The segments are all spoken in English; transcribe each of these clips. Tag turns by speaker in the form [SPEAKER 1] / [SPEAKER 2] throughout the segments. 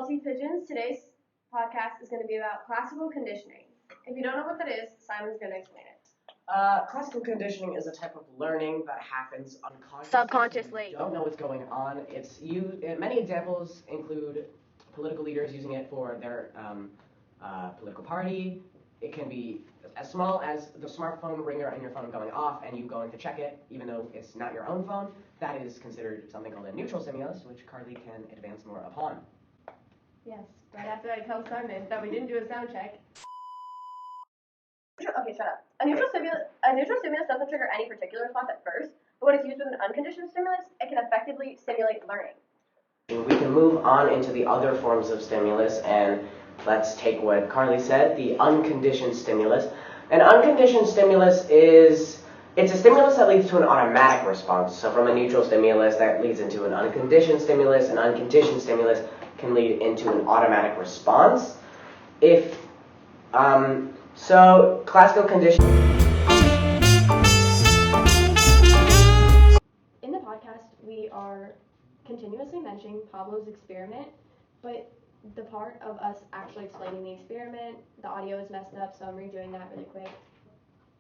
[SPEAKER 1] Salty Pigeons. Today's podcast is going to be about classical conditioning. If you don't know what that is, Simon's going to explain it.
[SPEAKER 2] Classical conditioning is a type of learning that happens
[SPEAKER 1] Subconsciously.
[SPEAKER 2] You don't know what's going on. Many examples include political leaders using it for their political party. It can be as small as the smartphone ringer on your phone going off and you going to check it, even though it's not your own phone. That is considered something called a neutral stimulus, which Carly can advance more upon.
[SPEAKER 1] Yes, right after I tell Simon that we didn't do a sound check. Okay, shut up. A neutral stimulus doesn't trigger any particular response at first, but when it's used with an unconditioned stimulus, it can effectively stimulate learning.
[SPEAKER 2] We can move on into the other forms of stimulus, and let's take what Carly said, the unconditioned stimulus. An unconditioned stimulus it's a stimulus that leads to an automatic response. So from a neutral stimulus, that leads into an unconditioned stimulus. An unconditioned stimulus can lead into an automatic response. So classical conditioning.
[SPEAKER 1] In the podcast, we are continuously mentioning Pablo's experiment, but the part of us actually explaining the experiment, the audio is messed up, so I'm redoing that really quick.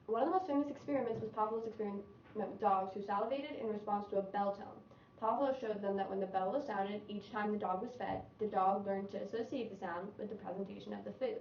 [SPEAKER 1] One of the most famous experiments was Pavlov's experiment with dogs who salivated in response to a bell tone. Pavlov showed them that when the bell was sounded each time the dog was fed, the dog learned to associate the sound with the presentation of the food.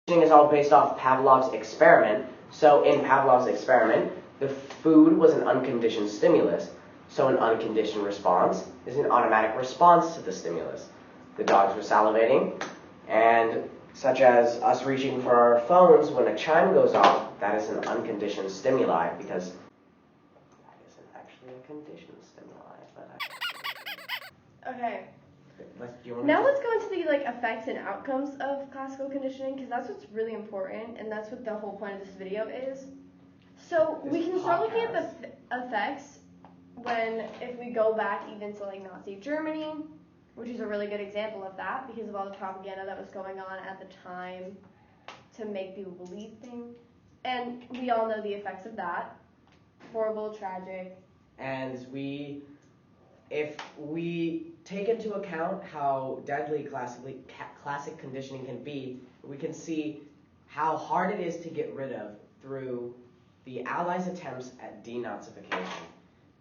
[SPEAKER 2] Is all based off Pavlov's experiment. So in Pavlov's experiment, the food was an unconditioned stimulus. So an unconditioned response is an automatic response to the stimulus. The dogs were salivating, and such as us reaching for our phones when a chime goes off, that is an unconditioned stimuli because that isn't actually a conditioned stimuli.
[SPEAKER 1] Okay.
[SPEAKER 2] Let's
[SPEAKER 1] go into the effects and outcomes of classical conditioning, because that's what's really important, and that's what the whole point of this video is. So we can start looking at the effects if we go back even to Nazi Germany, which is a really good example of that because of all the propaganda that was going on at the time to make people believe things. And we all know the effects of that. Horrible, tragic.
[SPEAKER 2] And if we take into account how deadly classic conditioning can be, we can see how hard it is to get rid of through the Allies' attempts at denazification.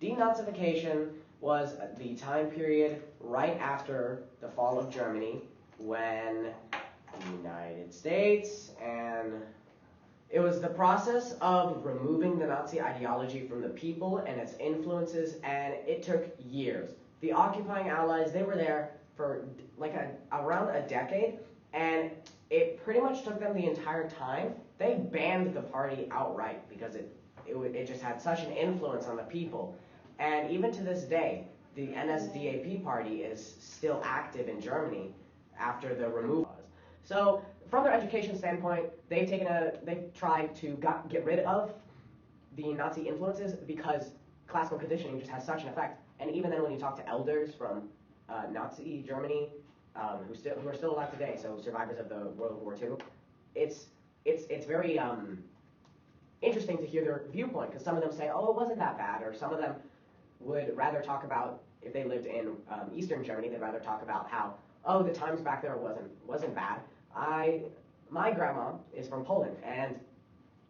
[SPEAKER 2] Denazification was the time period right after the fall of Germany when the United States it was the process of removing the Nazi ideology from the people and its influences, and it took years. The occupying Allies, they were there for around a decade, and it pretty much took them the entire time. They banned the party outright because it just had such an influence on the people. And even to this day, the NSDAP party is still active in Germany after the removal. So from their education standpoint, they've tried to get rid of the Nazi influences because classical conditioning just has such an effect. And even then, when you talk to elders from Nazi Germany, who are still alive today, so survivors of the World War II, it's very interesting to hear their viewpoint, because some of them say, oh, it wasn't that bad, or some of them would rather talk about, if they lived in Eastern Germany, they'd rather talk about how, oh, the times back there wasn't bad. My grandma is from Poland, and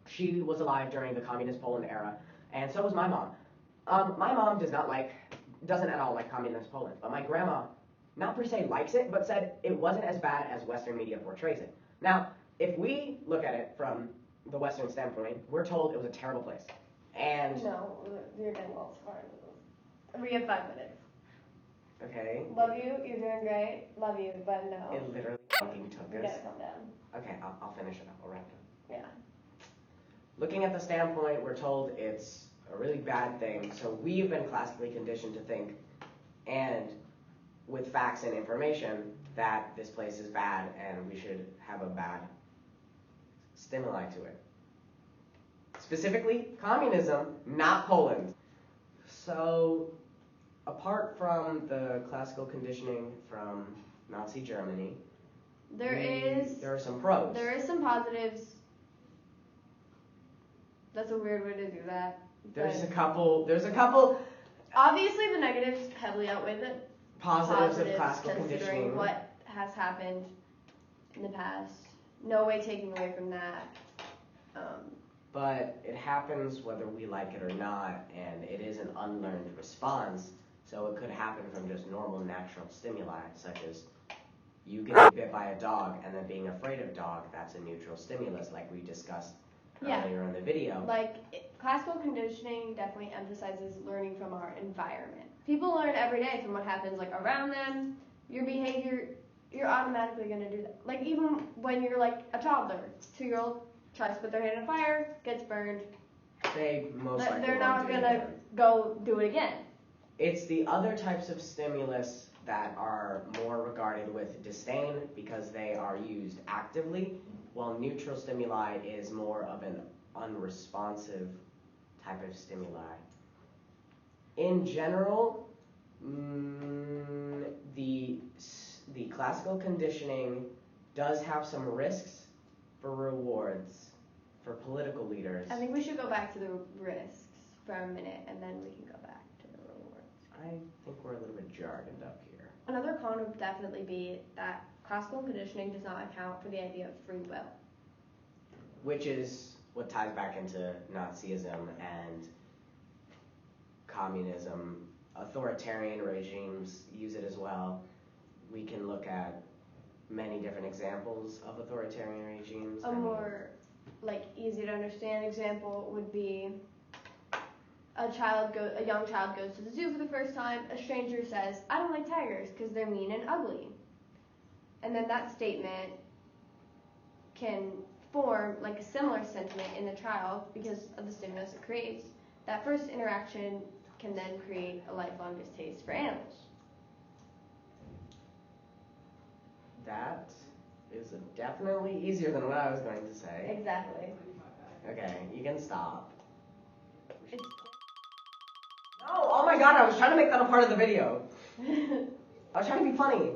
[SPEAKER 2] she was alive during the communist Poland era, and so was my mom. My mom doesn't at all like communist Poland, but my grandma, not per se likes it, but said it wasn't as bad as Western media portrays it. Now, if we look at it from the Western standpoint, we're told it was a terrible place. And
[SPEAKER 1] no, you're getting well smart. We have 5 minutes.
[SPEAKER 2] Okay.
[SPEAKER 1] Love you, you're doing great. Love you, but no.
[SPEAKER 2] It literally fucking took us.
[SPEAKER 1] You gotta calm down.
[SPEAKER 2] Okay, I'll finish it up. I'll wrap it up.
[SPEAKER 1] Yeah.
[SPEAKER 2] Looking at the standpoint, we're told it's a really bad thing, so we've been classically conditioned to think, and with facts and information, that this place is bad and we should have a bad stimuli to it. Specifically, communism, not Poland. So, apart from the classical conditioning from Nazi Germany, there are some pros.
[SPEAKER 1] There is some positives. That's a weird way to do that.
[SPEAKER 2] There's a couple
[SPEAKER 1] Obviously, the negatives heavily outweigh the
[SPEAKER 2] Positives of classical
[SPEAKER 1] considering
[SPEAKER 2] conditioning.
[SPEAKER 1] what has happened in the past. No way taking away from that.
[SPEAKER 2] But it happens whether we like it or not, and it is an unlearned response, so it could happen from just normal natural stimuli, such as you getting bit by a dog and then being afraid of dog. That's a neutral stimulus, like we discussed earlier in the video.
[SPEAKER 1] Classical conditioning definitely emphasizes learning from our environment. People learn every day from what happens around them. Your behavior, you're automatically going to do that. Like even when you're like a toddler, 2-year-old tries to put their hand in a fire, gets burned.
[SPEAKER 2] They most likely
[SPEAKER 1] they're not going to go do it again.
[SPEAKER 2] It's the other types of stimulus that are more regarded with disdain because they are used actively, while neutral stimuli is more of an unresponsive type of stimuli. In general, the classical conditioning does have some risks for rewards for political leaders.
[SPEAKER 1] I think we should go back to the risks for a minute, and then we can go back to the rewards.
[SPEAKER 2] I think we're a little bit jargoned up here.
[SPEAKER 1] Another con would definitely be that classical conditioning does not account for the idea of free will.
[SPEAKER 2] Which is what ties back into Nazism and communism. Authoritarian regimes use it as well. We can look at many different examples of authoritarian regimes.
[SPEAKER 1] A more easy to understand example would be a young child goes to the zoo for the first time. A stranger says, "I don't like tigers because they're mean and ugly," and then that statement can form a similar sentiment in the child because of the stimulus it creates. That first interaction can then create a lifelong distaste for animals.
[SPEAKER 2] That is definitely easier than what I was going to say.
[SPEAKER 1] Exactly.
[SPEAKER 2] Okay, you can stop. No, oh my god, I was trying to make that a part of the video. I was trying to be funny.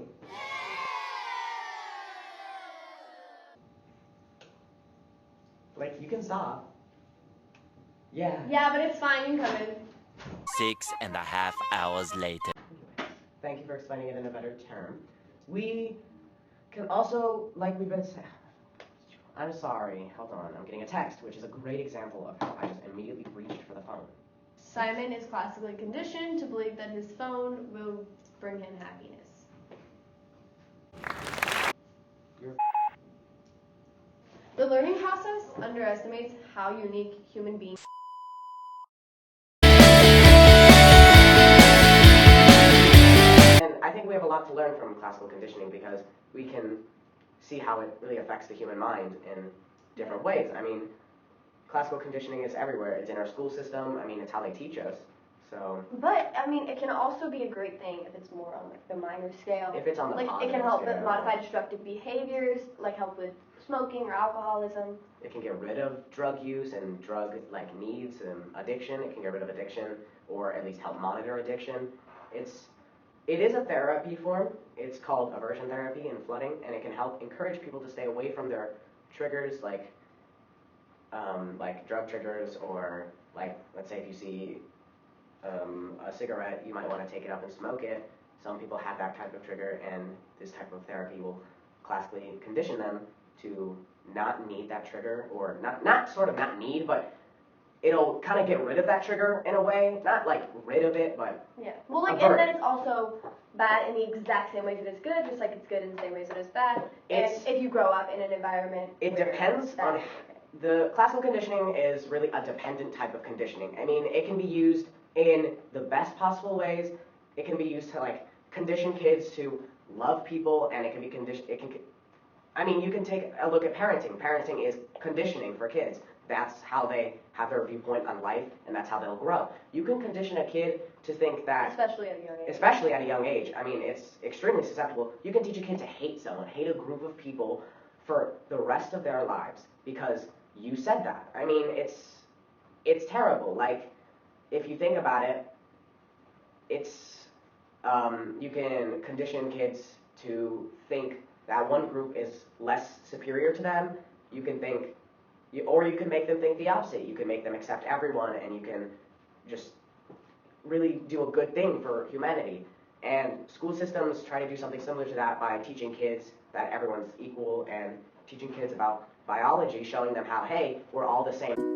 [SPEAKER 2] You can stop. Yeah.
[SPEAKER 1] Yeah, but it's fine, you can come in.
[SPEAKER 3] 6.5 hours later.
[SPEAKER 2] Thank you for explaining it in a better term. We can also, we've been saying, I'm sorry, hold on, I'm getting a text, which is a great example of how I just immediately reached for the phone.
[SPEAKER 1] Simon is classically conditioned to believe that his phone will bring him happiness. The learning process underestimates how unique human beings are.
[SPEAKER 2] And I think we have a lot to learn from classical conditioning because we can see how it really affects the human mind in different ways. I mean, classical conditioning is everywhere. It's in our school system. I mean, it's how they teach us. So.
[SPEAKER 1] But I mean, it can also be a great thing if it's more on the minor scale.
[SPEAKER 2] If it's on the
[SPEAKER 1] it can help with modify destructive behaviors, help with smoking or alcoholism.
[SPEAKER 2] It can get rid of drug use and drug needs and addiction. It can get rid of addiction, or at least help monitor addiction. It is a therapy form. It's called aversion therapy and flooding, and it can help encourage people to stay away from their triggers, like drug triggers, or let's say if you see a cigarette, you might want to take it up and smoke it. Some people have that type of trigger, and this type of therapy will classically condition them to not need that trigger, or not need, but it'll kind of get rid of that trigger in a way. Not rid of it, but
[SPEAKER 1] yeah. Well, and then it's also bad in the exact same way that it's good, just like it's good in the same way that it's bad. And if you grow up in an environment,
[SPEAKER 2] it depends on. The classical conditioning is really a dependent type of conditioning. I mean, it can be used in the best possible ways. It can be used to condition kids to love people, and it can be conditioned. You can take a look at parenting. Parenting is conditioning for kids. That's how they have their viewpoint on life, and that's how they'll grow. You can condition a kid to think that...
[SPEAKER 1] Especially at a young age.
[SPEAKER 2] Especially at a young age. I mean, it's extremely susceptible. You can teach a kid to hate someone, hate a group of people for the rest of their lives because you said that. I mean, it's terrible. If you think about it, you can condition kids to think that one group is less superior to them. You can make them think the opposite. You can make them accept everyone, and you can just really do a good thing for humanity. And school systems try to do something similar to that by teaching kids that everyone's equal and teaching kids about biology, showing them how, hey, we're all the same.